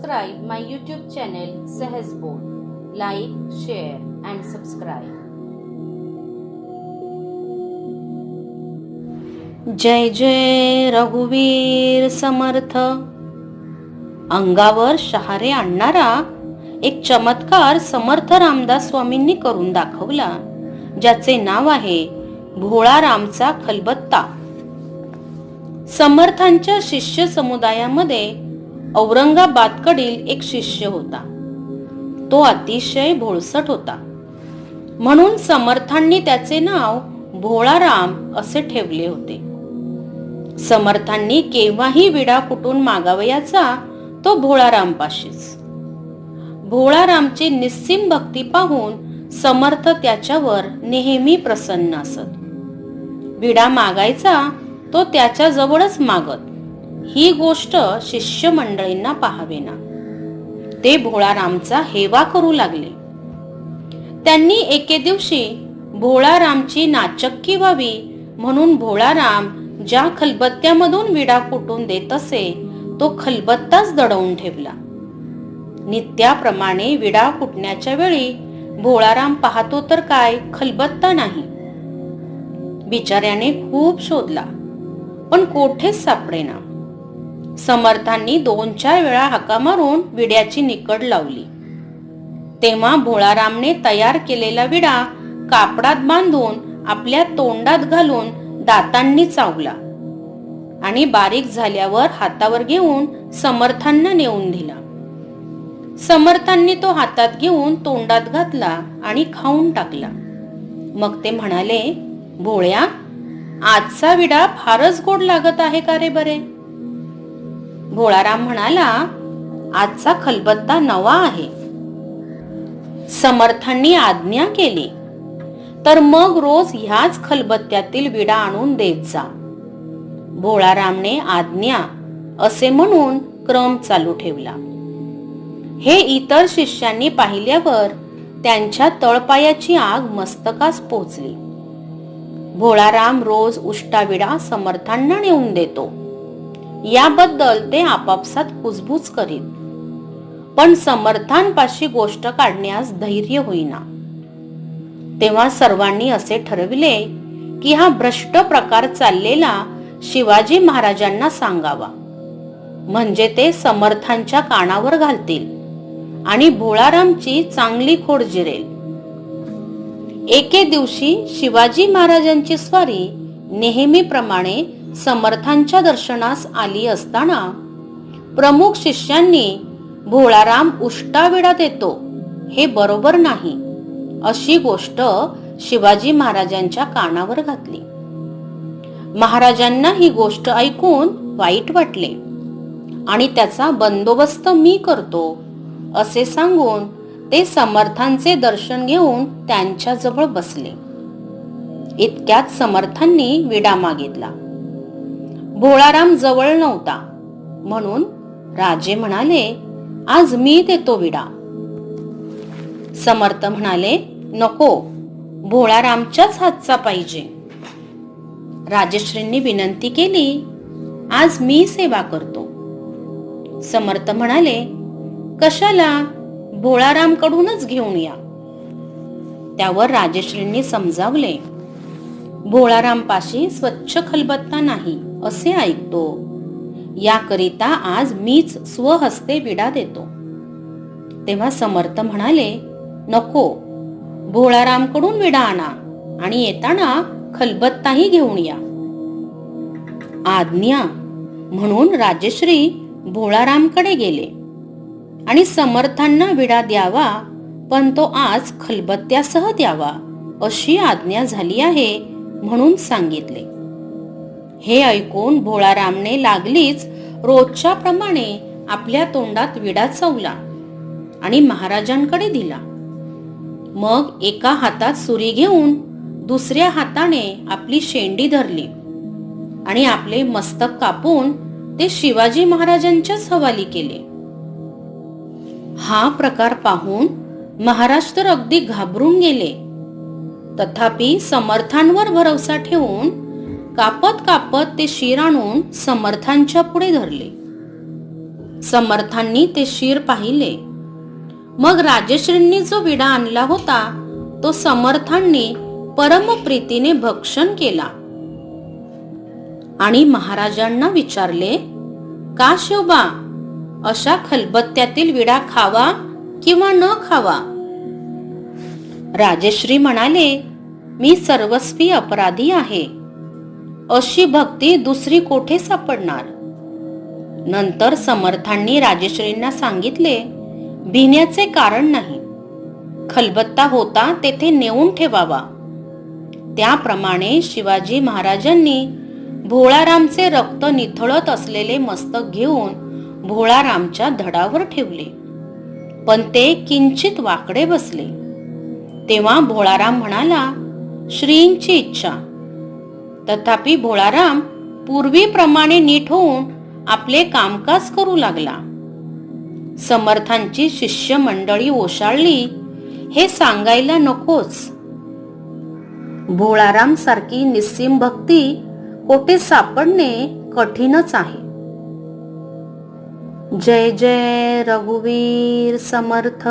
subscribe my YouTube channel Sehaj Bol. Like, share and subscribe. जय जय रघुवीर समर्थ. अंगावर शहारे आणणारा एक चमत्कार समर्थ रामदास स्वामींनी करून दाखवला, ज्याचे नाव आहे भोळा रामचा खलबत्ता. समर्थांच्या शिष्य समुदायामध्ये औरंगाबादकडील एक शिष्य होता. तो अतिशय भोळसट होता, म्हणून समर्थांनी त्याचे नाव भोळा राम असे ठेवले होते. समर्थांनी केव्हाही विडा कुठून मागावयाचा तो भोळा रामपाशीच. भोळा रामची निस्सीम भक्ती पाहून समर्थ त्याच्यावर नेहमी प्रसन्न असत. विडा मागायचा तो त्याच्या जवळच मागत. ही गोष्ट शिष्य मंडळींना पाहावेना. ते भोळा रामचा हेवा करू लागले. त्यांनी एके दिवशी भोळा रामची नाचक्की व्हावी म्हणून भोळा राम ज्या खलबत्त्यामधून विडा कुटून देत असे तो खलबत्ताच दडवून ठेवला. नित्याप्रमाणे विडा कुटण्याच्या वेळी भोळाराम पाहतो तर काय, खलबत्ता नाही. बिचाऱ्याने खूप शोधला, पण कोठेच सापडेना. समर्थांनी 2-4 वेळा हाका मारून विड्याची निकड लावली. तेव्हा भोळारामने तयार केलेला विडा कापडात बांधून आपल्या तोंडात घालून दातांनी चावला आणि बारीक झाल्यावर हातावर घेऊन समर्थांना नेऊन दिला. समर्थांनी तो हातात घेऊन तोंडात घातला आणि खाऊन टाकला. मग ते म्हणाले, भोळ्या, आजचा विडा फारच गोड लागत आहे का रे बरे? भोळाराम म्हणाला, आजचा खलबत्ता नवा आहे. समर्थांनी आज्ञा केली तर मग रोज ह्याच खलबत्त्यातील विडा आणून देत जा. भोळारामने आज्ञा असे म्हणून क्रम चालू ठेवला. हे इतर शिष्यांनी पाहिल्यावर त्यांच्या तळपायाची आग मस्तकास पोचली. भोळाराम रोज उष्टा विडा समर्थांना नेऊन देतो. याबद्दल ते आपापसात कुजबूज करीत, पण समर्थांपाशी गोष्ट काढण्यास धैर्य होईना. तेव्हा सर्वांनी असे ठरविले की हा भ्रष्ट प्रकार चाललेला शिवाजी महाराजांना सांगावा, म्हणजे ते समर्थांच्या कानावर घालतील आणि भोळारामची चांगली खोड जिरेल. एके दिवशी शिवाजी महाराजांची स्वारी नेहमीप्रमाणे समर्थांच्या दर्शनास आली असताना प्रमुख शिष्यांनी भोळाराम उष्टा विडा देतो हे बरोबर नाही अशी गोष्ट शिवाजी महाराजांच्या कानावर घातली. महाराजांना ही गोष्ट ऐकून वाईट वाटले आणि त्याचा बंदोबस्त मी करतो असे सांगून ते समर्थांचे दर्शन घेऊन त्यांच्या जवळ बसले. इतक्यात समर्थांनी विडा मागितला. भोळाराम जवळ नव्हता, म्हणून राजे म्हणाले, आज मी देतो विडा. समर्थ म्हणाले, नको, भोळारामच्याच हातचा पाहिजे. राजश्रींनी विनंती केली, आज मी सेवा करतो. समर्थ म्हणाले, कशाला, भोळाराम कडूनच घेऊन या. त्यावर राजश्रींनी समजावले, भोळाराम पाशी स्वच्छ खलबत्ता नाही असे ऐकतो, याकरिता आज मीच स्वहस्ते विडा देतो. तेव्हा समर्थ म्हणाले, नको, भोळाराम कडून विडा आणा आणि येताना खलबत्ताही घेऊन या. आज्ञा म्हणून राजश्री भोळारामकडे गेले आणि समर्थांना विडा द्यावा, पण तो आज खलबत्त्यासह द्यावा अशी आज्ञा झाली आहे म्हणून सांगितले. हे ऐकून भोळारामने लागलीच रोजच्या प्रमाणे आपल्या तोंडात विडा चावला आणि महाराजांकडे दिला. मग एका हातात सुरी घेऊन दुसऱ्या हाताने आपली शेंडी धरली आणि आपले मस्तक कापून ते शिवाजी महाराजांच्याच हवाली केले. हा प्रकार पाहून महाराज तर अगदी घाबरून गेले. तथापि समर्थांवर भरोसा ठेवून कापत कापत ते शिर आणून समर्थांच्या पुढे धरले. समर्थांनी ते शिर पाहिले. मग राजश्रींनी जो विडा आणला होता तो समर्थांनी परमप्रीतीने भक्षण केला आणि महाराजांना विचारले, का शिवबा, अशा खलबत्त्यातील विडा खावा किंवा न खावा? राजश्री म्हणाले, मी सर्वस्वी अपराधी आहे. अशी भक्ती दुसरी कोठे सापडणार? नंतर समर्थांनी राजश्रींना सांगितले, भिण्याचे कारण नाही. खलबत्ता होता तेथे नेऊन ठेवावा. त्याप्रमाणे शिवाजी महाराजांनी भोळारामचे रक्त निथळत असलेले मस्तक घेऊन भोळारामच्या धडावर ठेवले, पण ते किंचित वाकडे बसले. तेव्हा भोळाराम म्हणाला, श्रींची इच्छा. तथापि भोळाराम पूर्वीप्रमाणे नीट होऊन आपले कामकाज करू लागला. समर्थांची शिष्य मंडळी ओशाळली हे सांगायला नकोच. भोळाराम सारखी निस्सीम भक्ती कोठे सापडणे कठीणच आहे. जय जय रघुवीर समर्थ.